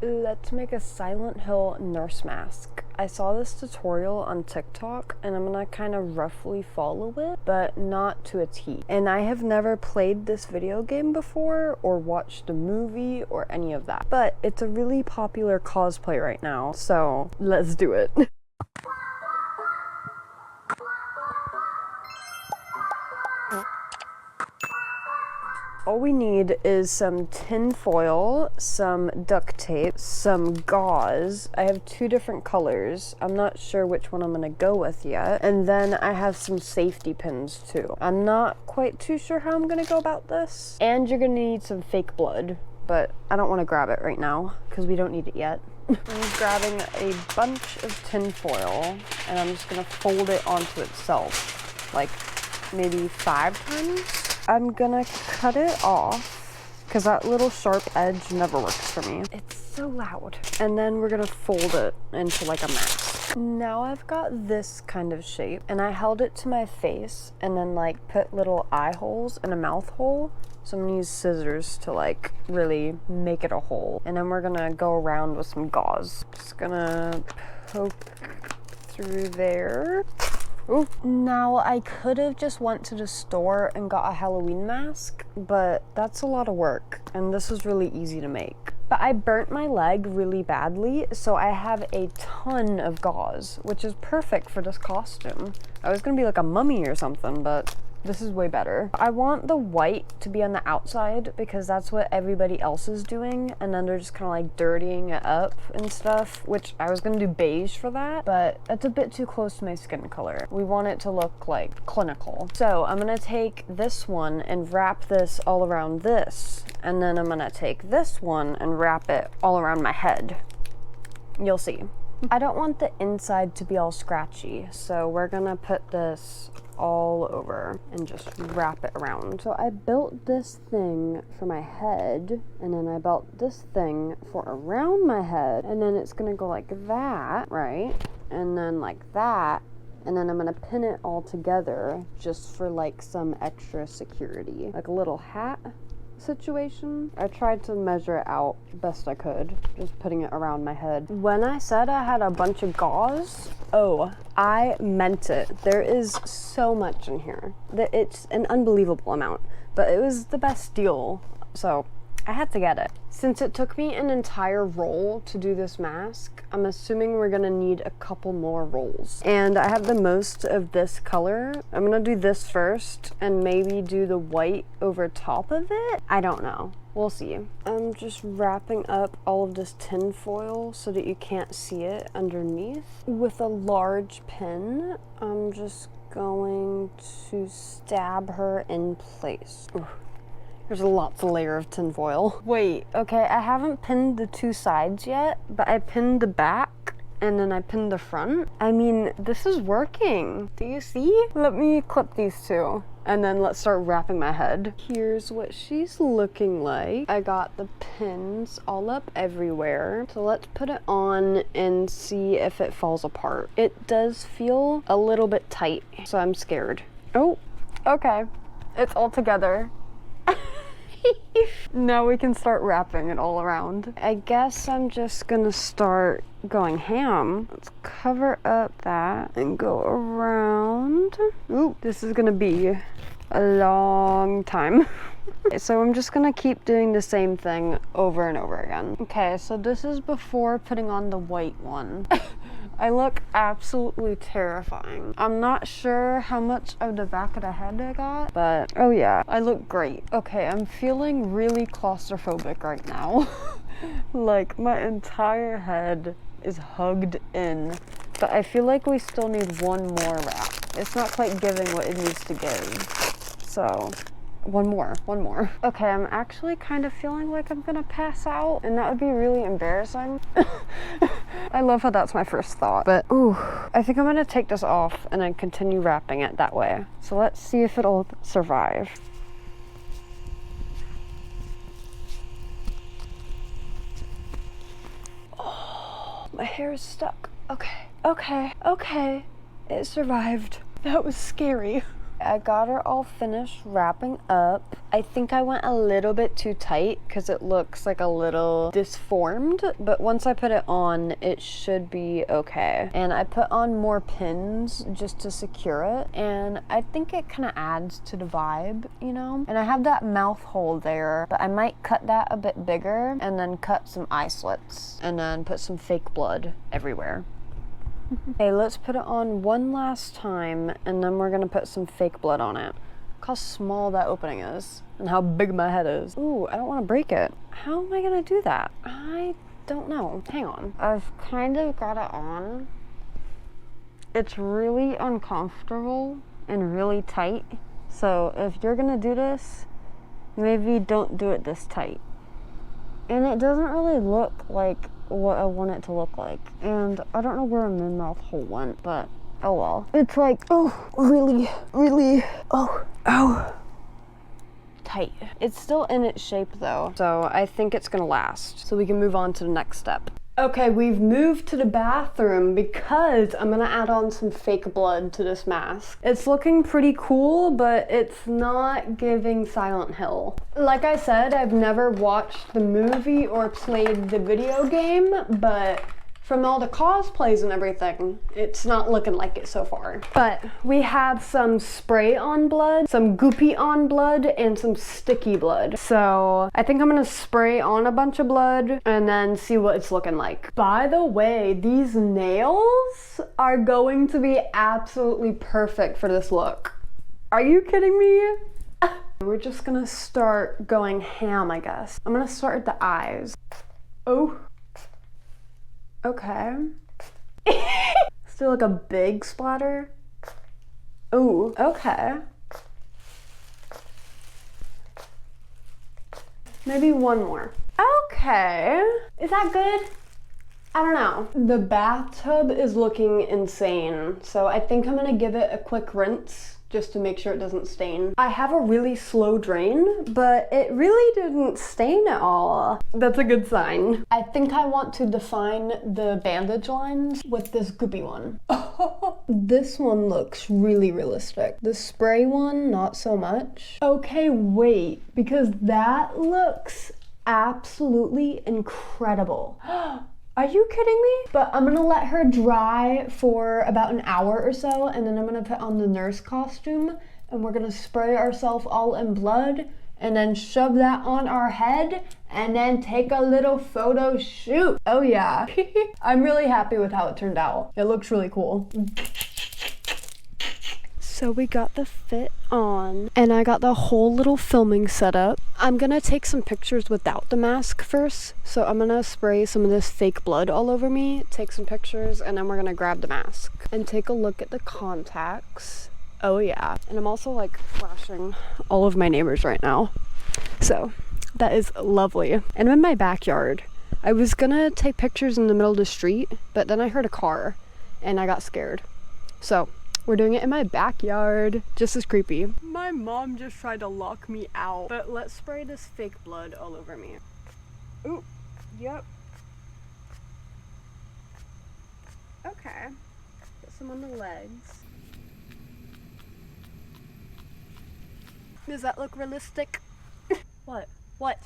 Let's make a Silent Hill nurse mask. I saw this tutorial on TikTok and I'm gonna kind of roughly follow it, but not to a T. And I have never played this video game before or watched a movie or any of that. But it's a really popular cosplay right now, so let's do it. All we need is some tin foil, some duct tape, some gauze. I have 2 different colors. I'm not sure which one I'm gonna go with yet. And then I have some safety pins too. I'm not quite too sure how I'm gonna go about this. And you're gonna need some fake blood, but I don't wanna grab it right now because we don't need it yet. I'm grabbing a bunch of tin foil and I'm just gonna fold it onto itself, like maybe 5 times. I'm gonna cut it off because that little sharp edge never works for me. It's so loud. And then we're gonna fold it into like a mask. Now I've got this kind of shape and I held it to my face and then like put little eye holes and a mouth hole. So I'm gonna use scissors to like really make it a hole. And then we're gonna go around with some gauze. Just gonna poke through there. Ooh. Now I could have just went to the store and got a Halloween mask, but that's a lot of work and this is really easy to make. But I burnt my leg really badly, so I have a ton of gauze, which is perfect for this costume. I was gonna be like a mummy or something, but this is way better. I want the white to be on the outside because that's what everybody else is doing, and then they're just kind of like dirtying it up and stuff, which I was gonna do beige for that, but that's a bit too close to my skin color. We want it to look like clinical. So I'm gonna take this one and wrap this all around this, and then I'm gonna take this one and wrap it all around my head. You'll see. I don't want the inside to be all scratchy, so we're gonna put this all over and just wrap it around. So I built this thing for my head, and then I built this thing for around my head, and then it's gonna go like that, right? And then like that, and then I'm gonna pin it all together just for like some extra security, like a little hat situation. I tried to measure it out best I could, just putting it around my head. When I said I had a bunch of gauze, oh, I meant it. There is so much in here that it's an unbelievable amount, but it was the best deal, so I had to get it. Since it took me an entire roll to do this mask, I'm assuming we're gonna need a couple more rolls. And I have the most of this color. I'm gonna do this first and maybe do the white over top of it. I don't know. We'll see. I'm just wrapping up all of this tin foil so that you can't see it underneath. With a large pin, I'm just going to stab her in place. Ooh. There's lots of layer of tin foil. Wait, okay, I haven't pinned the 2 sides yet, but I pinned the back and then I pinned the front. I mean, this is working. Do you see? Let me clip these 2 and then let's start wrapping my head. Here's what she's looking like. I got the pins all up everywhere. So let's put it on and see if it falls apart. It does feel a little bit tight, so I'm scared. Oh, okay, it's all together. Now we can start wrapping it all around. I guess I'm just gonna start going ham. Let's cover up that and go around. Ooh, this is gonna be a long time. So I'm just gonna keep doing the same thing over and over again. Okay, so this is before putting on the white one. I look absolutely terrifying. I'm not sure how much of the back of the head I got, but oh yeah, I look great. Okay, I'm feeling really claustrophobic right now. Like my entire head is hugged in, but I feel like we still need one more wrap. It's not quite giving what it needs to give. So one more. Okay, I'm actually kind of feeling like I'm gonna pass out, and that would be really embarrassing. I love how that's my first thought, but ooh, I think I'm gonna take this off and then continue wrapping it that way. So let's see if it'll survive. Oh, my hair is stuck. Okay. It survived. That was scary. I got her all finished wrapping up. I think I went a little bit too tight because it looks like a little disformed, but once I put it on, it should be okay. And I put on more pins just to secure it, and I think it kind of adds to the vibe, you know? And I have that mouth hole there, but I might cut that a bit bigger and then cut some eye slits and then put some fake blood everywhere. Okay, let's put it on one last time, and then we're gonna put some fake blood on it. Look how small that opening is, and how big my head is. Ooh, I don't wanna break it. How am I gonna do that? I don't know. Hang on. I've kind of got it on. It's really uncomfortable and really tight. So if you're gonna do this, maybe don't do it this tight. And it doesn't really look like what I want it to look like. And I don't know where my mouth hole went, but oh well. It's like, oh, really, tight. It's still in its shape though, so I think it's gonna last. So we can move on to the next step. Okay, we've moved to the bathroom because I'm gonna add on some fake blood to this mask. It's looking pretty cool, but it's not giving Silent Hill. Like I said, I've never watched the movie or played the video game, but from all the cosplays and everything, it's not looking like it so far. But we have some spray on blood, some goopy on blood, and some sticky blood. So I think I'm gonna spray on a bunch of blood and then see what it's looking like. By the way, these nails are going to be absolutely perfect for this look. Are you kidding me? We're just gonna start going ham, I guess. I'm gonna start with the eyes. Oh. Okay. Still like a big splatter. Ooh, okay. Maybe one more. Okay. Is that good? I don't know. The bathtub is looking insane, so I think I'm gonna give it a quick rinse just to make sure it doesn't stain. I have a really slow drain, but it really didn't stain at all. That's a good sign. I think I want to define the bandage lines with this goopy one. This one looks really realistic. The spray one, not so much. Okay, wait, because that looks absolutely incredible. Are you kidding me? But I'm gonna let her dry for about an hour or so, and then I'm gonna put on the nurse costume, and we're gonna spray ourselves all in blood, and then shove that on our head, and then take a little photo shoot. Oh yeah. I'm really happy with how it turned out. It looks really cool. So we got the fit on, and I got the whole little filming setup. I'm gonna take some pictures without the mask first. So I'm gonna spray some of this fake blood all over me, take some pictures, and then we're gonna grab the mask and take a look at the contacts. Oh yeah. And I'm also like flashing all of my neighbors right now. So that is lovely. And I'm in my backyard. I was gonna take pictures in the middle of the street, but then I heard a car and I got scared. So we're doing it in my backyard, just as creepy. My mom just tried to lock me out, but let's spray this fake blood all over me. Ooh, yep. Okay, get some on the legs. Does that look realistic? What? What?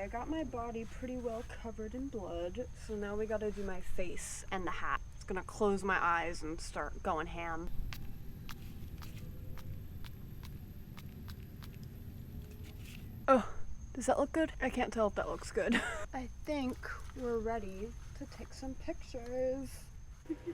I got my body pretty well covered in blood, so now we gotta do my face and the hat. It's gonna close my eyes and start going ham. Oh, does that look good? I can't tell if that looks good. I think we're ready to take some pictures.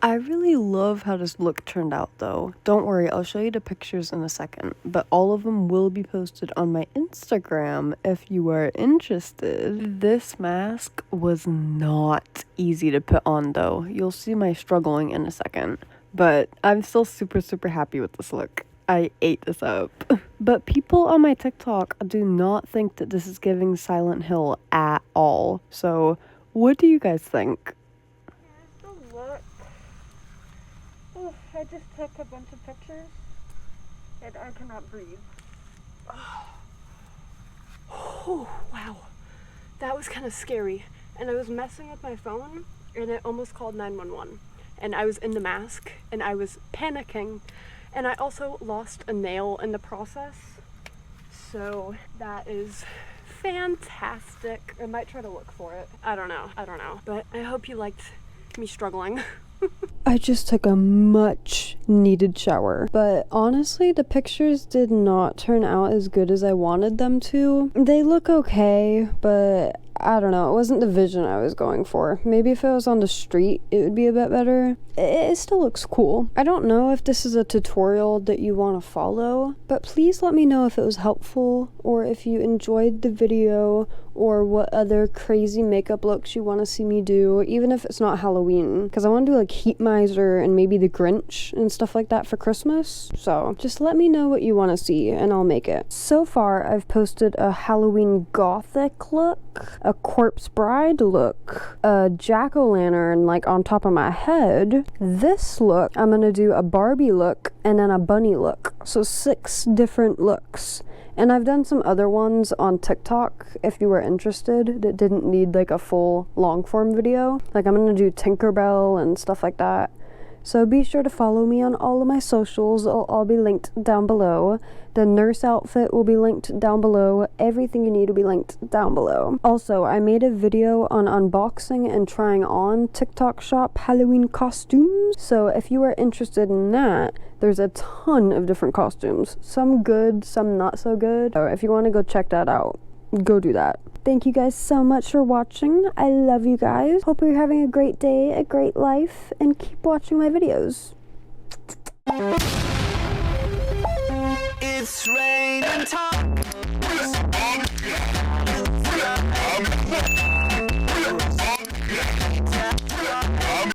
I really love how this look turned out though. Don't worry, I'll show you the pictures in a second, but all of them will be posted on my Instagram if you are interested. This mask was not easy to put on though. You'll see my struggling in a second, but I'm still super happy with this look. I ate this up. But people on my TikTok do not think that this is giving Silent Hill at all. So what do you guys think? I just took a bunch of pictures and I cannot breathe. Oh, wow. That was kind of scary. And I was messing with my phone and it almost called 911. And I was in the mask and I was panicking And I also lost a nail in the process, so that is fantastic. I might try to look for it. I don't know, but I hope you liked me struggling. I just took a much needed shower, but honestly the pictures did not turn out as good as I wanted them to. They look okay, but I don't know, it wasn't the vision I was going for. Maybe if I was on the street it would be a bit better. It still looks cool. I don't know if this is a tutorial that you want to follow, but please let me know if it was helpful or if you enjoyed the video or what other crazy makeup looks you want to see me do, even if it's not Halloween, because I want to do like Heat Miser and maybe the Grinch and stuff like that for Christmas. So just let me know what you want to see and I'll make it. So far I've posted a Halloween gothic look, a corpse bride look, a jack-o'-lantern like on top of my head. This look, I'm gonna do a Barbie look and then a bunny look. So 6 different looks. And I've done some other ones on TikTok if you were interested that didn't need like a full long form video. Like I'm gonna do Tinkerbell and stuff like that. So be sure to follow me on all of my socials. It'll all be linked down below. The nurse outfit will be linked down below. Everything you need will be linked down below. Also, I made a video on unboxing and trying on TikTok shop Halloween costumes. So if you are interested in that, there's a ton of different costumes. Some good, some not so good. So if you want to go check that out, go do that. Thank you guys so much for watching. I love you guys. Hope you're having a great day, a great life, and keep watching my videos. It's raining time.